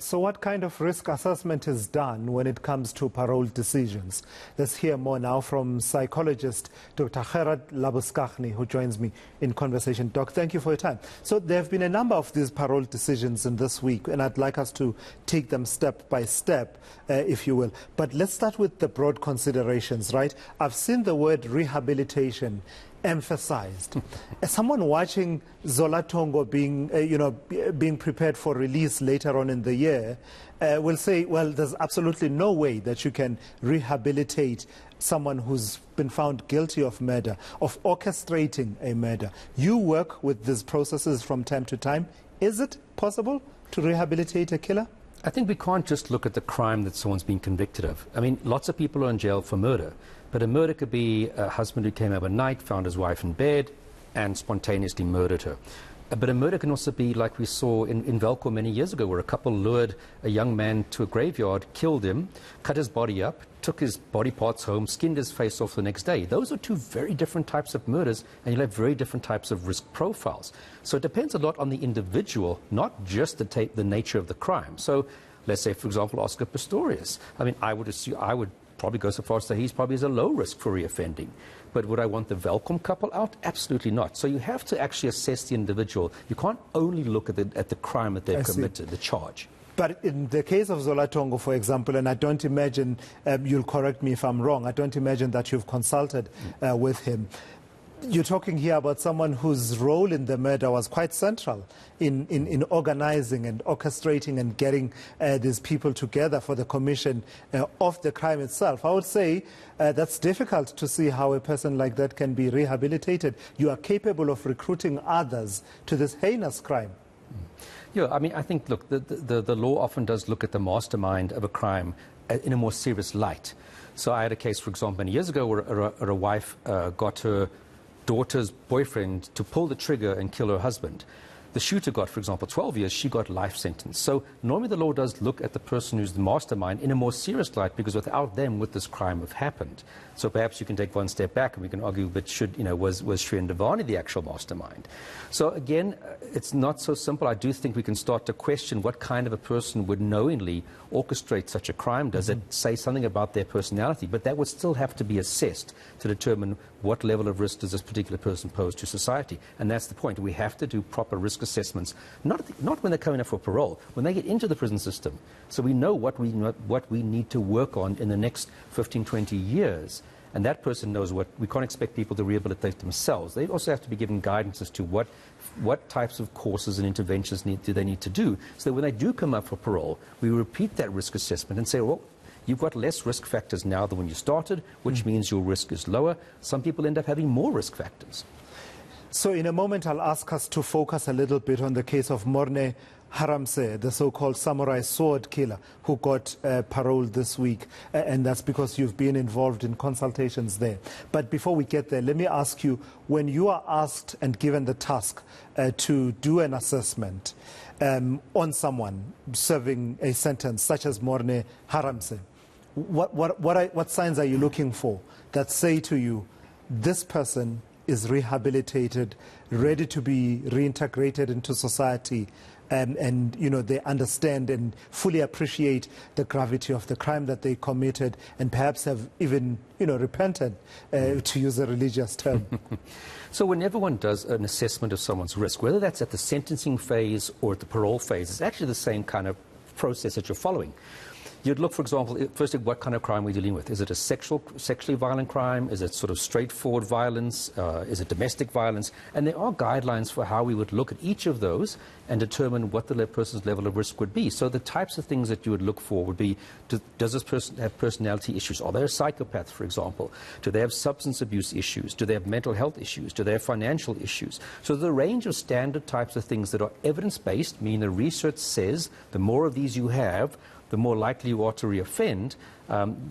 So what kind of risk assessment is done when it comes to parole decisions? Let's hear more now from psychologist Dr Gérard Labuschagne, who joins me in conversation. Doc, thank you for your time. So there have been a number of these parole decisions in this week, and I'd like us to take them step by step, if you will. But let's start with the broad considerations, right? I've seen the word rehabilitation emphasized. As someone watching Zola Tongo being prepared for release later on in the year, will say, well, there's absolutely no way that you can rehabilitate someone who's been found guilty of murder, of orchestrating a murder. You work with these processes from time to time. Is it possible to rehabilitate a killer? I think we can't just look at the crime that someone's been convicted of. I mean, lots of people are in jail for murder, but a murder could be a husband who came home at night, found his wife in bed, and spontaneously murdered her. But a murder can also be like we saw in Velco many years ago, where a couple lured a young man to a graveyard, killed him, cut his body up, took his body parts home, skinned his face off the next day. Those are two very different types of murders, and you'll have very different types of risk profiles. So it depends a lot on the individual, not just the nature of the crime. So let's say, for example, Oscar Pistorius. I mean, I would probably go so far as to say he's probably is a low risk for reoffending. But would I want the Velcom couple out? Absolutely not. So you have to actually assess the individual. You can't only look at the crime that they've committed, the charge. But in the case of Zola Tongo, for example, and I don't imagine, you'll correct me if I'm wrong, I don't imagine that you've consulted with him. You're talking here about someone whose role in the murder was quite central in organizing and orchestrating and getting these people together for the commission of the crime itself. I would say that's difficult to see how a person like that can be rehabilitated. You are capable of recruiting others to this heinous crime. Yeah, I mean, I think, look, the law often does look at the mastermind of a crime in a more serious light. So I had a case, for example, many years ago where a wife got her daughter's boyfriend to pull the trigger and kill her husband. The shooter got, for example, 12 years, she got life sentence. So normally the law does look at the person who's the mastermind in a more serious light, because without them would this crime have happened? So perhaps you can take one step back and we can argue, but was Shreen Devani the actual mastermind? So again, it's not so simple. I do think we can start to question what kind of a person would knowingly orchestrate such a crime. Does it say something about their personality? But that would still have to be assessed to determine what level of risk does this particular person pose to society. And that's the point. We have to do proper risk assessments, not when they're coming up for parole, when they get into the prison system. So we know what we need to work on in the next 15, 20 years. And that person knows we can't expect people to rehabilitate themselves. They also have to be given guidance as to what types of courses and interventions do they need to do, so that when they do come up for parole, we repeat that risk assessment and say, well, you've got less risk factors now than when you started, which means your risk is lower. Some people end up having more risk factors. So in a moment, I'll ask us to focus a little bit on the case of Morne Haramse, the so-called samurai sword killer who got parole this week, and that's because you've been involved in consultations there. But before we get there, let me ask you, when you are asked and given the task to do an assessment on someone serving a sentence such as Morne Haramse, what signs are you looking for that say to you, this person is rehabilitated, ready to be reintegrated into society, and they understand and fully appreciate the gravity of the crime that they committed, and perhaps have even repented, to use a religious term? So whenever one does an assessment of someone's risk, whether that's at the sentencing phase or at the parole phase, it's actually the same kind of process that you're following. You'd look, for example, firstly, what kind of crime we're dealing with. Is it a sexually violent crime? Is it sort of straightforward violence? Is it domestic violence? And there are guidelines for how we would look at each of those and determine what the person's level of risk would be. So the types of things that you would look for would be, does this person have personality issues? Are they a psychopath, for example? Do they have substance abuse issues? Do they have mental health issues? Do they have financial issues? So the range of standard types of things that are evidence-based, meaning the research says the more of these you have, the more likely you are to reoffend.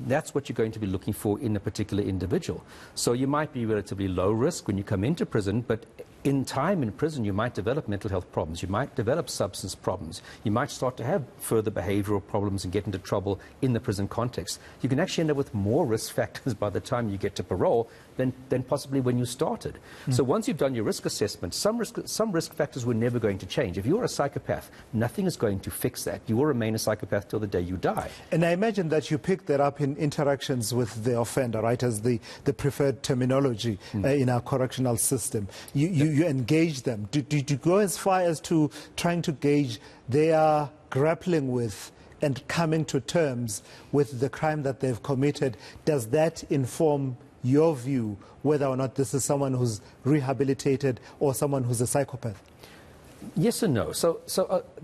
That's what you're going to be looking for in a particular individual. So you might be relatively low risk when you come into prison, but In time in prison, you might develop mental health problems. You might develop substance problems. You might start to have further behavioral problems and get into trouble in the prison context. You can actually end up with more risk factors by the time you get to parole than possibly when you started. So once you've done your risk assessment, some risk factors were never going to change. If you're a psychopath, nothing is going to fix that. You will remain a psychopath till the day you die. And I imagine that you pick that up in interactions with the offender, right, as the preferred terminology in our correctional system. You engage them. Do you go as far as to trying to gauge their grappling with and coming to terms with the crime that they've committed? Does that inform your view whether or not this is someone who's rehabilitated or someone who's a psychopath? Yes and no. So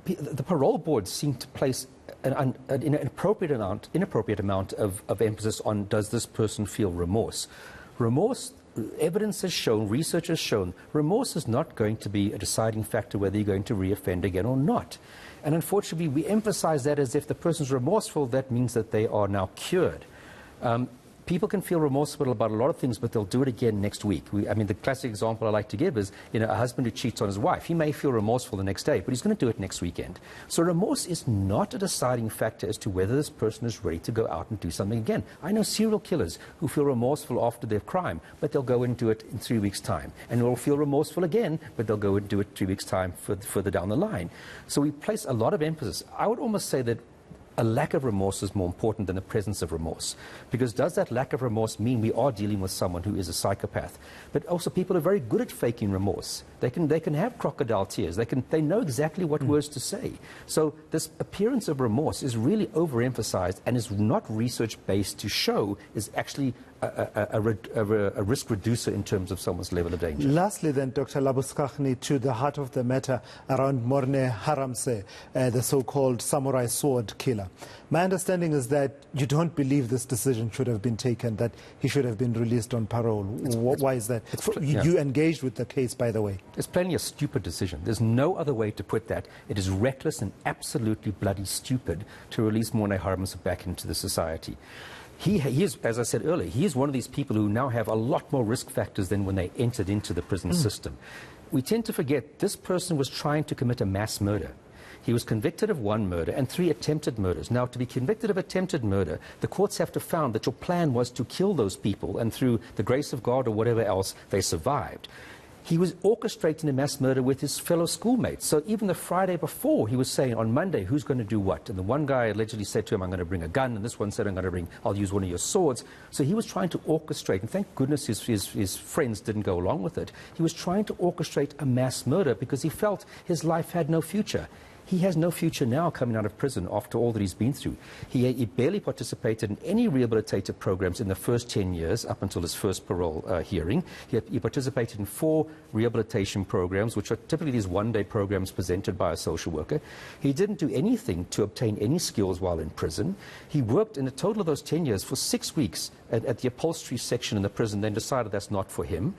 the parole board seem to place an inappropriate amount of emphasis on, does this person feel remorse? Remorse, evidence has shown, research has shown, remorse is not going to be a deciding factor whether you're going to reoffend again or not. And unfortunately, we emphasize that as if the person's remorseful, that means that they are now cured. People can feel remorseful about a lot of things, but they'll do it again next week. I mean, the classic example I like to give is, a husband who cheats on his wife. He may feel remorseful the next day, but he's going to do it next weekend. So remorse is not a deciding factor as to whether this person is ready to go out and do something again. I know serial killers who feel remorseful after their crime, but they'll go and do it in 3 weeks' time. And they'll feel remorseful again, but they'll go and do it 3 weeks' time further down the line. So we place a lot of emphasis. I would almost say that a lack of remorse is more important than the presence of remorse. Because does that lack of remorse mean we are dealing with someone who is a psychopath? But also people are very good at faking remorse. They can have crocodile tears. They know exactly what words to say. So this appearance of remorse is really overemphasized and is not research-based to show is actually a risk reducer in terms of someone's level of danger. Lastly then, Dr. Labuschagne, to the heart of the matter around Morne Haramse, the so-called samurai sword killer. My understanding is that you don't believe this decision should have been taken, that he should have been released on parole. Why is that? You engaged with the case, by the way. It's plainly a stupid decision. There's no other way to put that. It is reckless and absolutely bloody stupid to release Morne Haramse back into the society. He is, as I said earlier, he is one of these people who now have a lot more risk factors than when they entered into the prison system. We tend to forget this person was trying to commit a mass murder. He was convicted of 1 murder and 3 attempted murders. Now, to be convicted of attempted murder, the courts have to found that your plan was to kill those people, and through the grace of God or whatever else, they survived. He was orchestrating a mass murder with his fellow schoolmates. So even the Friday before, he was saying, on Monday, who's going to do what? And the one guy allegedly said to him, I'm going to bring a gun. And this one said, I'll use one of your swords. So he was trying to orchestrate, and thank goodness his friends didn't go along with it. He was trying to orchestrate a mass murder because he felt his life had no future. He has no future now coming out of prison after all that he's been through. He barely participated in any rehabilitative programs in the first 10 years up until his first parole hearing. He participated in 4 rehabilitation programs, which are typically these one-day programs presented by a social worker. He didn't do anything to obtain any skills while in prison. He worked in a total of those 10 years for 6 weeks at the upholstery section in the prison, then decided that's not for him.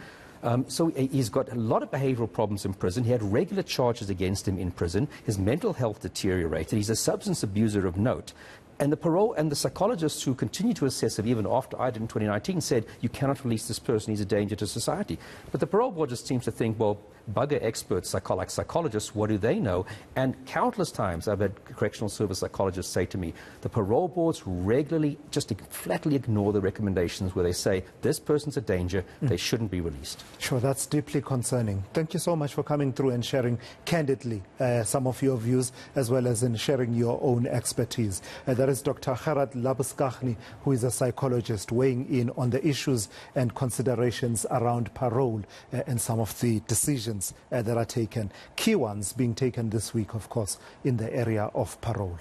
So he's got a lot of behavioral problems in prison. He had regular charges against him in prison. His mental health deteriorated. He's a substance abuser of note. And the parole and the psychologists who continue to assess it, even after I did in 2019, said, you cannot release this person, he's a danger to society. But the parole board just seems to think, well, bugger experts, like psychologists, what do they know? And countless times I've had correctional service psychologists say to me, the parole boards regularly just flatly ignore the recommendations where they say, this person's a danger, they shouldn't be released. Sure, that's deeply concerning. Thank you so much for coming through and sharing candidly some of your views, as well as in sharing your own expertise. That is Dr. Gérard Labuschagne, who is a psychologist, weighing in on the issues and considerations around parole and some of the decisions that are taken. Key ones being taken this week, of course, in the area of parole.